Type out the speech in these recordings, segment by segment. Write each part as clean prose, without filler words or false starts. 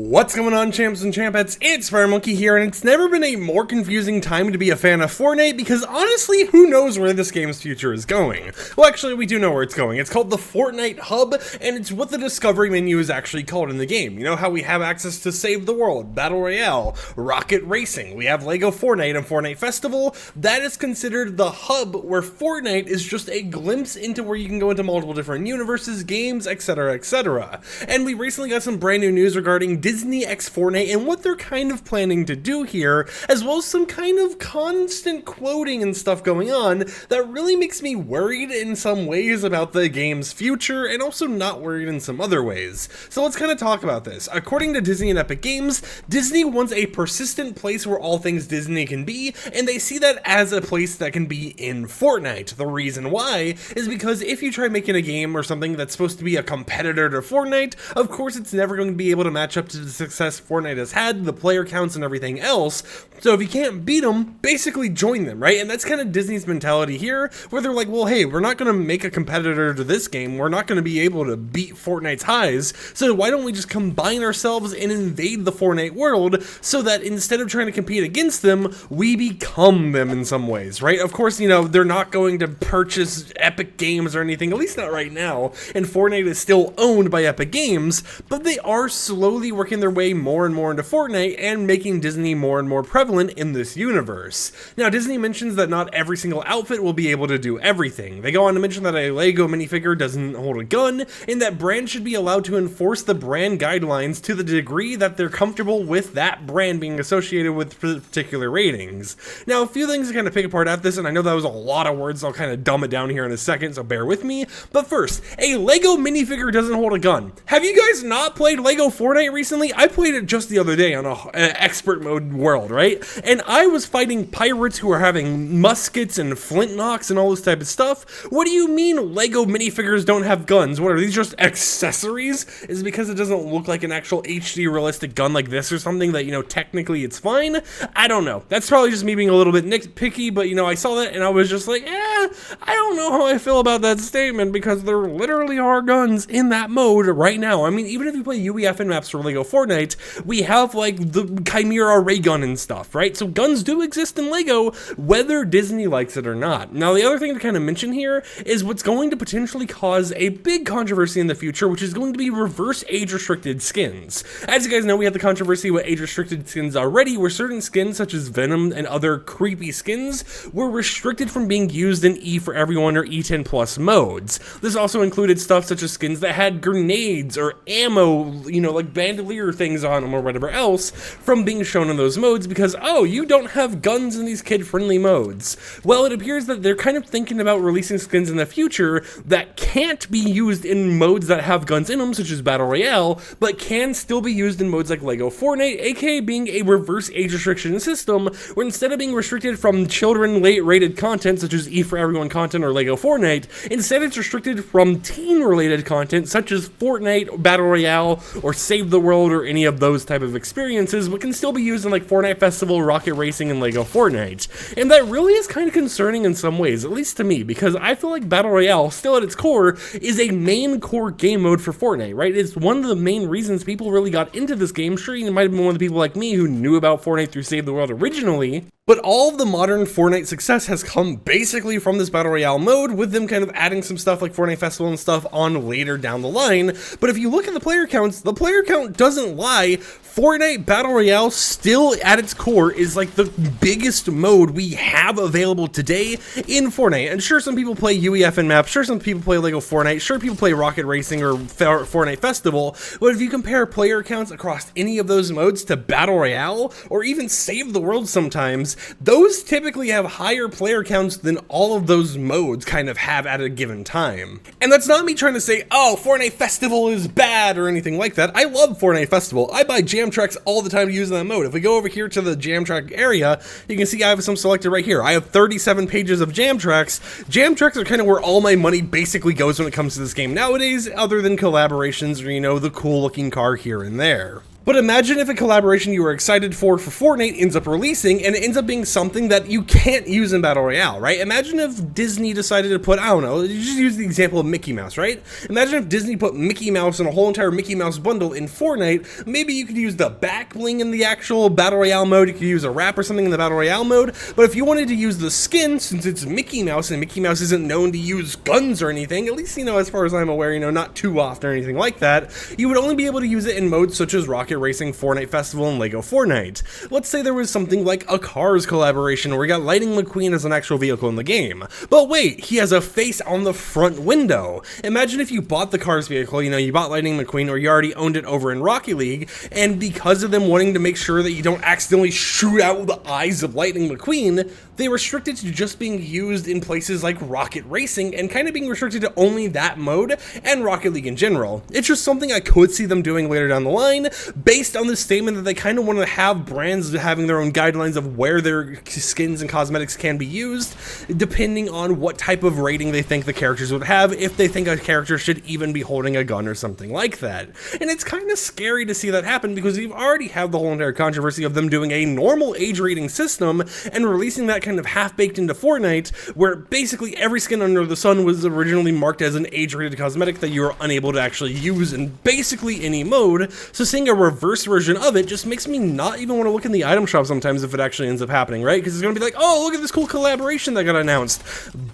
What's going on, champs and champettes? It's FireMonkey here, and it's never been a more confusing time to be a fan of Fortnite because honestly, who knows where this game's future is going? Well, actually, we do know where it's going. It's called the Fortnite Hub, and it's what the discovery menu is actually called in the game. You know how we have access to Save the World, Battle Royale, Rocket Racing, we have Lego Fortnite and Fortnite Festival. That is considered the hub where Fortnite is just a glimpse into where you can go into multiple different universes, games, etc, etc. And we recently got some brand new news regarding Disney x Fortnite and what they're kind of planning to do here, as well as some kind of constant quoting and stuff going on that really makes me worried in some ways about the game's future, and also not worried in some other ways. So let's kind of talk about this. According to Disney and Epic Games, Disney wants a persistent place where all things Disney can be, and they see that as a place that can be in Fortnite. The reason why is because if you try making a game or something that's supposed to be a competitor to Fortnite, of course it's never going to be able to match up to the success Fortnite has had, the player counts and everything else. So if you can't beat them, basically join them, right? And that's kind of Disney's mentality here, where they're like, well, hey, we're not going to make a competitor to this game. We're not going to be able to beat Fortnite's highs. So why don't we just combine ourselves and invade the Fortnite world so that instead of trying to compete against them, we become them in some ways, right? Of course, you know, they're not going to purchase Epic Games or anything, at least not right now. And Fortnite is still owned by Epic Games, but they are slowly working their way more and more into Fortnite and making Disney more and more prevalent in this universe. Now, Disney mentions that not every single outfit will be able to do everything. They go on to mention that a Lego minifigure doesn't hold a gun, and that brands should be allowed to enforce the brand guidelines to the degree that they're comfortable with that brand being associated with particular ratings. Now, a few things to kind of pick apart at this, and I know that was a lot of words, I'll kind of dumb it down here in a second, so bear with me. But first, a Lego minifigure doesn't hold a gun. Have you guys not played Lego Fortnite recently? I played it just the other day on an expert mode world, right? And I was fighting pirates who are having muskets and flintlocks and all this type of stuff. What do you mean Lego minifigures don't have guns? What are these, just accessories? Is it because it doesn't look like an actual HD realistic gun like this or something that, you know, technically it's fine? I don't know. That's probably just me being a little bit nitpicky, but, you know, I saw that and I was just like, I don't know how I feel about that statement, because there literally are guns in that mode right now. I mean, even if you play UEFN maps for Lego Fortnite, we have like the Chimera ray gun and stuff, right? So guns do exist in Lego, whether Disney likes it or not. Now, the other thing to kind of mention here is what's going to potentially cause a big controversy in the future, which is going to be reverse age-restricted skins. As you guys know, we had the controversy with age-restricted skins already, where certain skins such as Venom and other creepy skins were restricted from being used in E for Everyone or E10 plus modes. This also included stuff such as skins that had grenades or ammo, you know, like bandolier things on them or whatever else, from being shown in those modes because, oh, you don't have guns in these kid-friendly modes. Well, it appears that they're kind of thinking about releasing skins in the future that can't be used in modes that have guns in them, such as Battle Royale, but can still be used in modes like Lego Fortnite, aka being a reverse age restriction system, where instead of being restricted from children rated content, such as E for Everyone content or Lego Fortnite, instead it's restricted from teen-related content, such as Fortnite, Battle Royale, or Save the World, or any of those type of experiences, but can still be used in like Fortnite Festival, Rocket Racing, and Lego Fortnite. And that really is kind of concerning in some ways, at least to me, because I feel like Battle Royale, still at its core, is a main core game mode for Fortnite, right? It's one of the main reasons people really got into this game. Sure, you might have been one of the people like me who knew about Fortnite through Save the World originally, but all of the modern Fortnite success has come basically from this Battle Royale mode, with them kind of adding some stuff like Fortnite Festival and stuff on later down the line. But if you look at the player counts, the player count doesn't lie. Fortnite Battle Royale still at its core is like the biggest mode we have available today in Fortnite. And sure, some people play UEFN maps, sure, some people play Lego Fortnite, sure, people play Rocket Racing or Fortnite Festival, but if you compare player counts across any of those modes to Battle Royale, or even Save the World sometimes, those typically have higher player counts than all of those modes kind of have at a given time. And that's not me trying to say, oh, Fortnite Festival is bad or anything like that. I love Fortnite Festival. I buy jam tracks all the time to use in that mode. If we go over here to the jam track area, you can see I have some selected right here. I have 37 pages of jam tracks. Jam tracks are kind of where all my money basically goes when it comes to this game nowadays, other than collaborations or, you know, the cool looking car here and there. But imagine if a collaboration you were excited for Fortnite ends up releasing, and it ends up being something that you can't use in Battle Royale, right? Imagine if Disney decided to put, I don't know, you just use the example of Mickey Mouse, right? Imagine if Disney put Mickey Mouse and a whole entire Mickey Mouse bundle in Fortnite. Maybe you could use the back bling in the actual Battle Royale mode, you could use a wrap or something in the Battle Royale mode, but if you wanted to use the skin, since it's Mickey Mouse, and Mickey Mouse isn't known to use guns or anything, at least, as far as I'm aware, not too often or anything like that, you would only be able to use it in modes such as Rocket Racing, Fortnite Festival, and Lego Fortnite. Let's say there was something like a Cars collaboration where we got Lightning McQueen as an actual vehicle in the game. But wait, he has a face on the front window. Imagine if you bought the Cars vehicle, you bought Lightning McQueen, or you already owned it over in Rocket League, and because of them wanting to make sure that you don't accidentally shoot out the eyes of Lightning McQueen, they restricted to just being used in places like Rocket Racing and kind of being restricted to only that mode and Rocket League in general. It's just something I could see them doing later down the line, based on the statement that they kind of want to have brands having their own guidelines of where their skins and cosmetics can be used, depending on what type of rating they think the characters would have, if they think a character should even be holding a gun or something like that. And it's kind of scary to see that happen, because you've already had the whole entire controversy of them doing a normal age rating system and releasing that kind of half-baked into Fortnite, where basically every skin under the sun was originally marked as an age-rated cosmetic that you were unable to actually use in basically any mode. So seeing a reverse version of it just makes me not even want to look in the item shop sometimes if it actually ends up happening, right? Because it's going to be like, oh, look at this cool collaboration that got announced.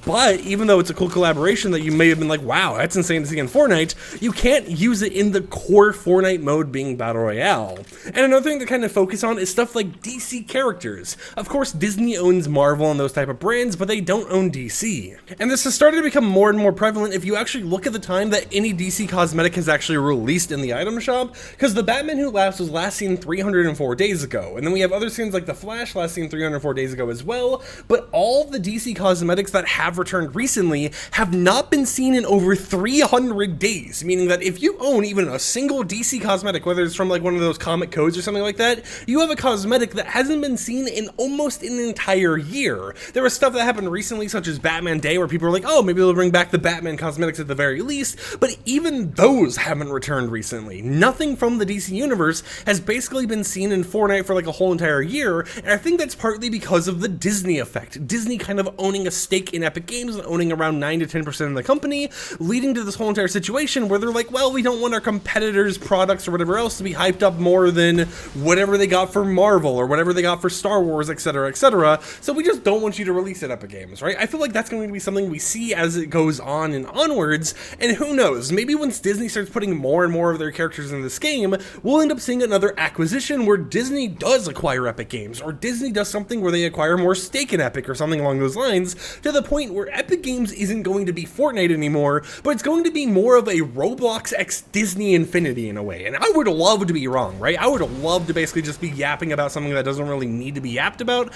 But even though it's a cool collaboration that you may have been like, wow, that's insane to see in Fortnite, you can't use it in the core Fortnite mode being Battle Royale. And another thing to kind of focus on is stuff like DC characters. Of course, Disney owns Marvel and those type of brands, but they don't own DC. And this has started to become more and more prevalent if you actually look at the time that any DC cosmetic has actually released in the item shop, because the Batman Who Laughs was last seen 304 days ago, and then we have other skins like the Flash last seen 304 days ago as well, but all the DC cosmetics that have returned recently have not been seen in over 300 days, meaning that if you own even a single DC cosmetic, whether it's from like one of those comic codes or something like that, you have a cosmetic that hasn't been seen in almost an entire year. There was stuff that happened recently, such as Batman Day, where people were like, oh, maybe they'll bring back the Batman cosmetics at the very least, but even those haven't returned recently. Nothing from the DC universe has basically been seen in Fortnite for like a whole entire year, and I think that's partly because of the Disney effect. Disney kind of owning a stake in Epic Games and owning around 9 to 10% of the company, leading to this whole entire situation where they're like, well, we don't want our competitors' products or whatever else to be hyped up more than whatever they got for Marvel or whatever they got for Star Wars, etc., etc., so we just don't want you to release it at Epic Games, right? I feel like that's going to be something we see as it goes on and onwards, and who knows, maybe once Disney starts putting more and more of their characters in this game, we'll end up seeing another acquisition where Disney does acquire Epic Games, or Disney does something where they acquire more stake in Epic or something along those lines, to the point where Epic Games isn't going to be Fortnite anymore, but it's going to be more of a Roblox x Disney Infinity in a way. And I would love to be wrong, right? I would love to basically just be yapping about something that doesn't really need to be yapped about,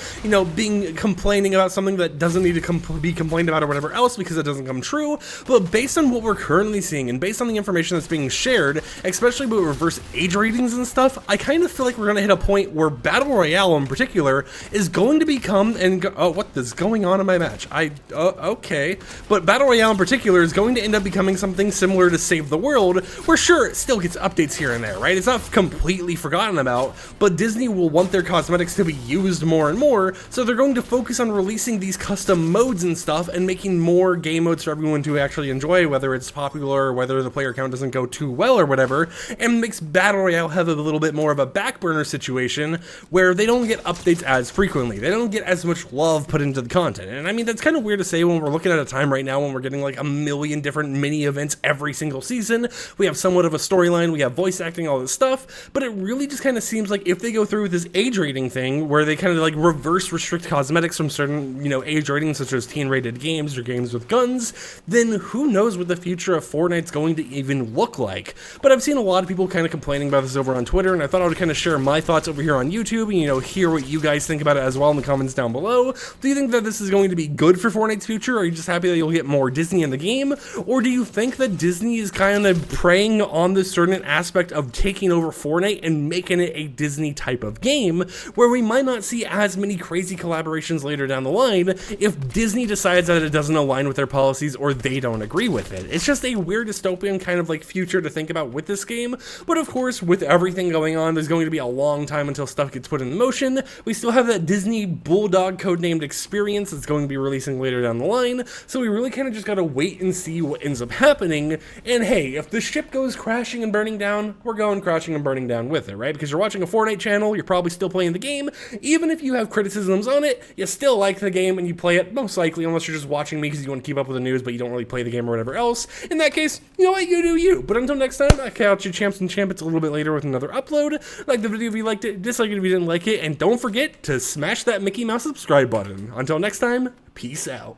complaining about something that doesn't need to be complained about or whatever else because it doesn't come true. But based on what we're currently seeing and based on the information that's being shared, especially with reverse age ratings and stuff, I kind of feel like we're going to hit a point where Battle Royale in particular is going to become, oh, what is going on in my match? Okay. But Battle Royale in particular is going to end up becoming something similar to Save the World, where sure, it still gets updates here and there, right? It's not completely forgotten about, but Disney will want their cosmetics to be used more and more, so they're going to focus on releasing these custom modes and stuff and making more game modes for everyone to actually enjoy, whether it's popular or whether the player count doesn't go too well or whatever, and makes Battle Royale have a little bit more of a back burner situation where they don't get updates as frequently. They don't get as much love put into the content. And I mean, that's kind of weird to say when we're looking at a time right now when we're getting like a million different mini events every single season. We have somewhat of a storyline, we have voice acting, all this stuff, but it really just kind of seems like if they go through with this age rating thing where they kind of like reverse restrict cosmetics from certain, age ratings such as teen rated games or games with guns, then who knows what the future of Fortnite's going to even look like. But I've seen a lot of people kind of complaining about this over on Twitter, and I thought I would kind of share my thoughts over here on YouTube and, hear what you guys think about it as well in the comments down below. Do you think that this is going to be good for Fortnite's future? Are you just happy that you'll get more Disney in the game? Or do you think that Disney is kind of preying on this certain aspect of taking over Fortnite and making it a Disney type of game where we might not see as many crazy collaborations operations later down the line if Disney decides that it doesn't align with their policies or they don't agree with it. It's just a weird dystopian kind of like future to think about with this game, but of course with everything going on, there's going to be a long time until stuff gets put in motion. We still have that Disney Bulldog codenamed experience that's going to be releasing later down the line, so we really kind of just gotta wait and see what ends up happening. And hey, if the ship goes crashing and burning down, we're going crashing and burning down with it, right? Because you're watching a Fortnite channel, you're probably still playing the game. Even if you have criticisms on it, you still like the game and you play it, most likely, unless you're just watching me because you want to keep up with the news but you don't really play the game or whatever else. In that case, you know what, you do you. But until next time, I'll catch you champs and champions a little bit later with another upload. Like the video if you liked it, dislike it if you didn't like it, and don't forget to smash that Mickey Mouse subscribe button. Until next time, peace out.